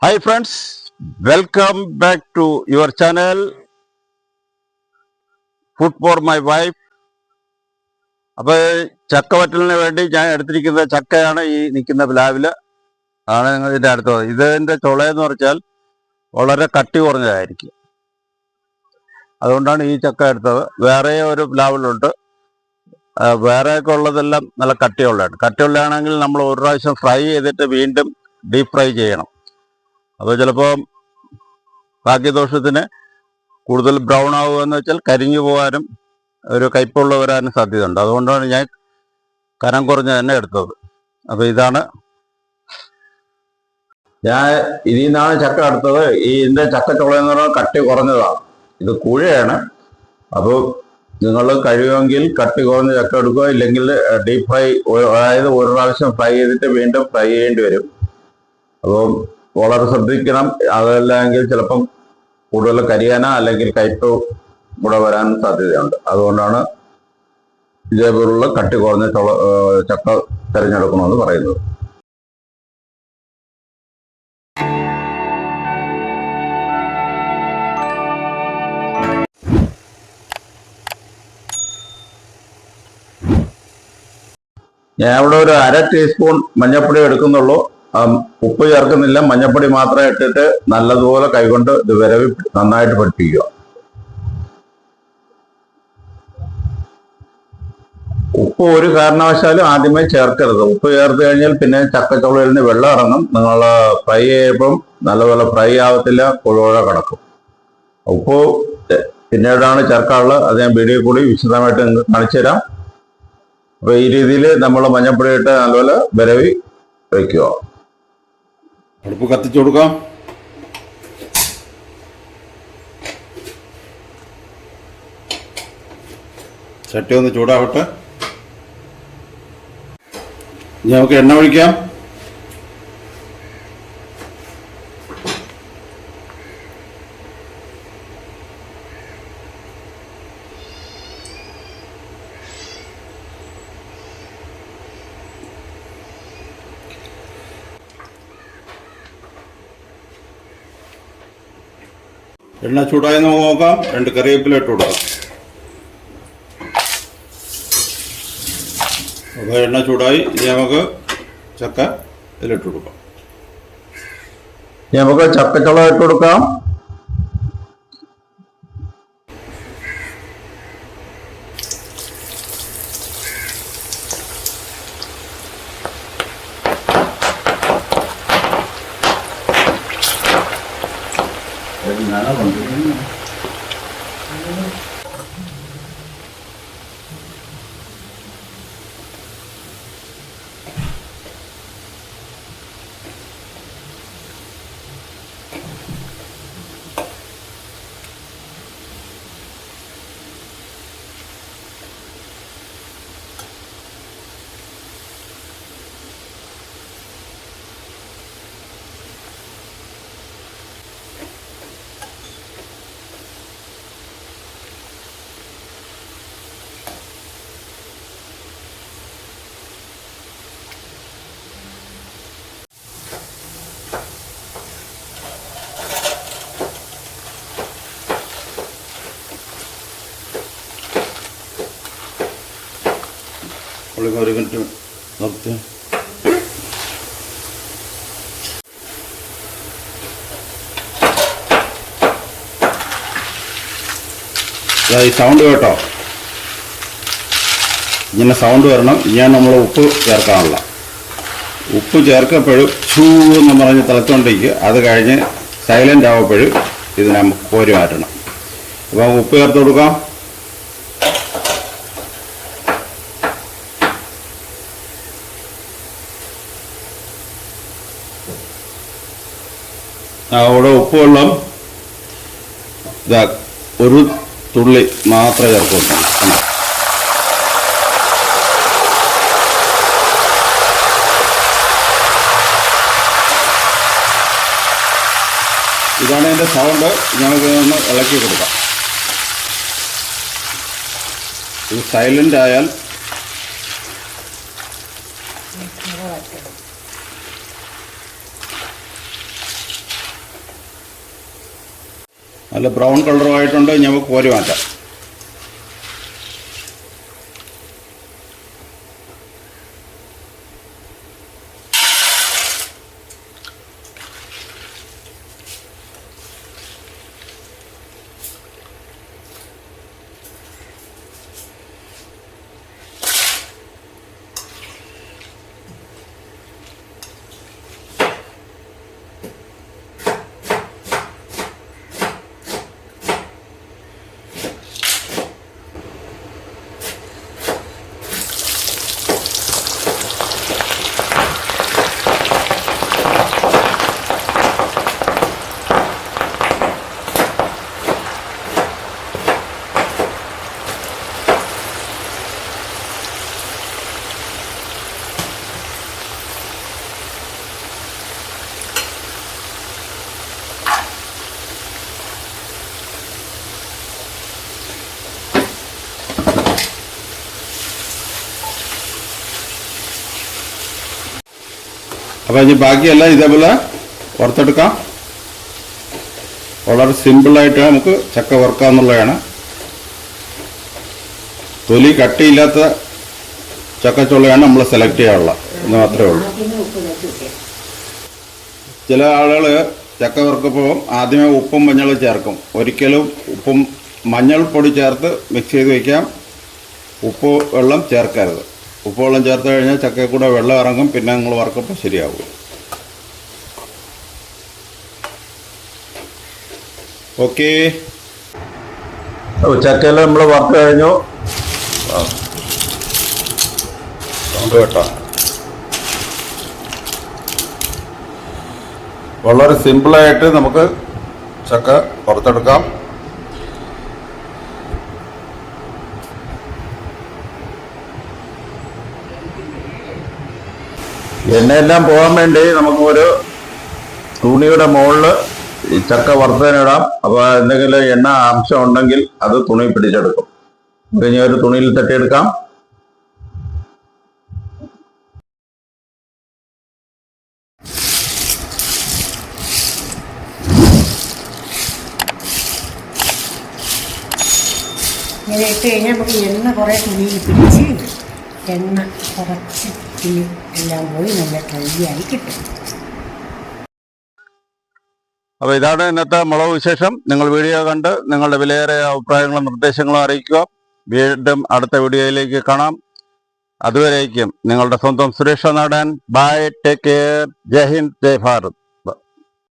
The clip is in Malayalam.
Hi friends, welcome back to your channel Food for my wife. അപ്പോൾ ചക്കവറ്റലിന് വേണ്ടി ഞാൻ എടുത്തിരിക്കുന്ന ചക്കയാണ് ഈ നിൽക്കുന്ന പ്ലാവിൽ ആണ് ഇതിൻ്റെ അടുത്തത്. ഇതിൻ്റെ ചുളയെന്ന് പറഞ്ഞാൽ വളരെ കട്ടി കുറഞ്ഞതായിരിക്കും. അതുകൊണ്ടാണ് ഈ ചക്ക എടുത്തത്. വേറെ ഒരു പ്ലാവിലുണ്ട്, വേറെയൊക്കെ ഉള്ളതെല്ലാം നല്ല കട്ടിയുള്ളതാണ്. കട്ടിയുള്ളതാണെങ്കിൽ നമ്മൾ ഒരു പ്രാവശ്യം ഫ്രൈ ചെയ്തിട്ട് വീണ്ടും ഡീപ്പ് ഫ്രൈ ചെയ്യണം. അപ്പോൾ ചിലപ്പോൾ ഭാഗ്യദോഷത്തിന് കൂടുതൽ ബ്രൗൺ ആവുകയെന്ന് വെച്ചാൽ കരിഞ്ഞു പോകാനും ഒരു കയ്പുള്ള വരാനും സാധ്യതയുണ്ട്. അതുകൊണ്ടാണ് ഞാൻ കനം കുറഞ്ഞ് തന്നെ എടുത്തത്. അപ്പോൾ ഇതാണ് ഞാൻ ഇതിൽ നിന്നാണ് ചക്ക എടുത്തത്. ഇതിൻ്റെ ചക്കച്ചുള എന്ന് പറഞ്ഞാൽ കട്ടി കുറഞ്ഞതാണ്. ഇത് കൂഴയാണ്. അപ്പോൾ നിങ്ങൾ കഴിയുമെങ്കിൽ കട്ടി കുറഞ്ഞ ചക്ക എടുക്കുക, ഇല്ലെങ്കിൽ ഡീപ്പ് ഫ്രൈ, അതായത് ഒരു പ്രാവശ്യം ഫ്രൈ ചെയ്തിട്ട് വീണ്ടും ഫ്രൈ ചെയ്യേണ്ടി വരും. അപ്പോൾ വളരെ ശ്രദ്ധിക്കണം. അതല്ലെങ്കിൽ ചിലപ്പം കൂടുതൽ കരിയാന അല്ലെങ്കിൽ കയ്പ് കൂടെ വരാൻ സാധ്യതയുണ്ട്. അതുകൊണ്ടാണ് ഇതേപോലുള്ള കട്ടി കുറഞ്ഞ ചക്ക തിരഞ്ഞെടുക്കണമെന്ന് പറയുന്നത്. ഞാൻ ഇവിടെ ഒരു 1/2 ടീസ്പൂൺ മഞ്ഞൾപ്പൊടി എടുക്കുന്നുള്ളൂ. ഉപ്പ് ചേർക്കുന്നില്ല, മഞ്ഞൾപ്പൊടി മാത്രം ഇട്ടിട്ട് നല്ലതുപോലെ കൈകൊണ്ട് ഇത് വിരവി നന്നായിട്ട് പഠിപ്പിക്കുക. ഉപ്പ് ഒരു കാരണവശാലും ആദ്യമേ ചേർക്കരുത്. ഉപ്പ് ചേർത്ത് കഴിഞ്ഞാൽ പിന്നെ ചക്കച്ചുളയിൽ നിന്ന് വെള്ളം ഇറങ്ങും. നിങ്ങൾ ഫ്രൈ ചെയ്യുമ്പം നല്ലപോലെ ഫ്രൈ ആവത്തില്ല, കുഴവഴ കിടക്കും. ഉപ്പ് പിന്നീടാണ് ചേർക്കാനുള്ളത്. അത് ഞാൻ വീഡിയോ കൂടി വിശദമായിട്ട് നിങ്ങൾക്ക് കാണിച്ചു തരാം. അപ്പോൾ ഈ രീതിയിൽ നമ്മൾ മഞ്ഞൾപ്പൊടി ഇട്ട് നല്ലപോലെ വിരവി വയ്ക്കുക. അടുപ്പ് കത്തിച്ചു കൊടുക്കാം. ചട്ടി ഒന്ന് ചൂടാവട്ടെ. ഇനി നമുക്ക് എണ്ണ ഒഴിക്കാം. എണ്ണ ചൂടായി നമുക്ക് നോക്കാം. 2 കറിവേപ്പില ഇട്ട് കൊടുക്കാം. അപ്പോൾ എണ്ണ ചൂടായി. ഇനി നമുക്ക് ചക്ക ഇതിലിട്ട് കൊടുക്കാം. നമുക്ക് ചക്കച്ചുള ഇട്ട് കൊടുക്കാം. ഒരു മിനിറ്റ് നിർത്തി. ഈ സൗണ്ട് കേട്ടോ, ഇങ്ങനെ സൗണ്ട് വരണം. ഞാൻ നമ്മൾ ഉപ്പ് ചേർക്കാനുള്ള ഉപ്പ് ചേർക്കപ്പോഴും ഛൂ എന്ന് പറഞ്ഞ് തിളച്ചുകൊണ്ടിരിക്കുക. അത് കഴിഞ്ഞ് സൈലൻ്റ് ആവുമ്പോഴും ഇത് നമുക്ക് കോരി മാറ്റണം. അപ്പോൾ ഉപ്പ് ചേർത്ത് കൊടുക്കാം. അവിടെ ഉപ്പ് വെള്ളം ഇതാ ഒരു തുള്ളി മാത്രമേ ചേർക്കുള്ളൂ. ഇതാണ് ഇതിൻ്റെ സൗണ്ട്. ഞങ്ങൾക്ക് ഒന്ന് ഇളക്കി കൊടുക്കാം. ഇത് സൈലൻ്റ് ആയാൽ നല്ല ബ്രൗൺ കളറുമായിട്ടുണ്ട്. നമുക്ക് കോരി മാറ്റാം. അപ്പോൾ ഇനി ബാക്കിയെല്ലാം ഇതേപോലെ വറുത്തെടുക്കാം. വളരെ സിമ്പിളായിട്ട് നമുക്ക് ചക്ക വറുക്കാമെന്നുള്ളതാണ്. തൊലി കട്ടിയില്ലാത്ത ചക്കച്ചുളയാണ് നമ്മൾ സെലക്ട് ചെയ്യാറുള്ളത് എന്ന് മാത്രമേ ഉള്ളൂ. ചില ആളുകൾ ചക്ക വറുക്കുമ്പോൾ ആദ്യമേ ഉപ്പും മഞ്ഞളും ചേർക്കും. ഒരിക്കലും ഉപ്പും മഞ്ഞൾപ്പൊടി ചേർത്ത് മിക്സ് ചെയ്ത് വയ്ക്കാം. ഉപ്പ് വെള്ളം ചേർക്കരുത്. ഉപ്പ് വെള്ളം ചേർത്ത് കഴിഞ്ഞാൽ ചക്കയിൽ കൂടെ വെള്ളം ഇറങ്ങും. പിന്നെ നിങ്ങൾ വറുക്കുമ്പോൾ ശരിയാവും. ഓക്കെ, ചക്കയെല്ലാം നമ്മൾ വറുത്ത് കഴിഞ്ഞു കേട്ടോ. വളരെ സിമ്പിളായിട്ട് നമുക്ക് ചക്ക വറുത്തെടുക്കാം. എണ്ണയെല്ലാം പോകാൻ വേണ്ടി നമുക്കൊരു തുണിയുടെ മുകളിൽ ഈ ചക്ക വറുത്തതിനിടാം. അപ്പോൾ എന്തെങ്കിലും എണ്ണ അംശം ഉണ്ടെങ്കിൽ അത് തുണി പിടിച്ചെടുക്കും. ഇനി ഒരു തുണിയിൽ തട്ടിയെടുക്കാം. ഇങ്ങനെ ഇട്ട് കഴിഞ്ഞാൽ നമുക്ക് എണ്ണ കുറേ തുണിയിൽ പിടിച്ച് എണ്ണ കുറച്ച് എല്ലാം പോയി നല്ല ഡ്രൈയായി കിട്ടും. അപ്പോൾ ഇതാണ് ഇന്നത്തെ മുളക് വിശേഷം. നിങ്ങൾ വീഡിയോ കണ്ട് നിങ്ങളുടെ വിലയേറിയ അഭിപ്രായങ്ങളും നിർദ്ദേശങ്ങളും അറിയിക്കുക. വീണ്ടും അടുത്ത വീഡിയോയിലേക്ക് കാണാം. അതുവരേക്കും നിങ്ങളുടെ സ്വന്തം സുരേഷ് നാടൻ. Bye, take care. ജയ് ഹിന്ദ്, ജയ് ഭാരത്.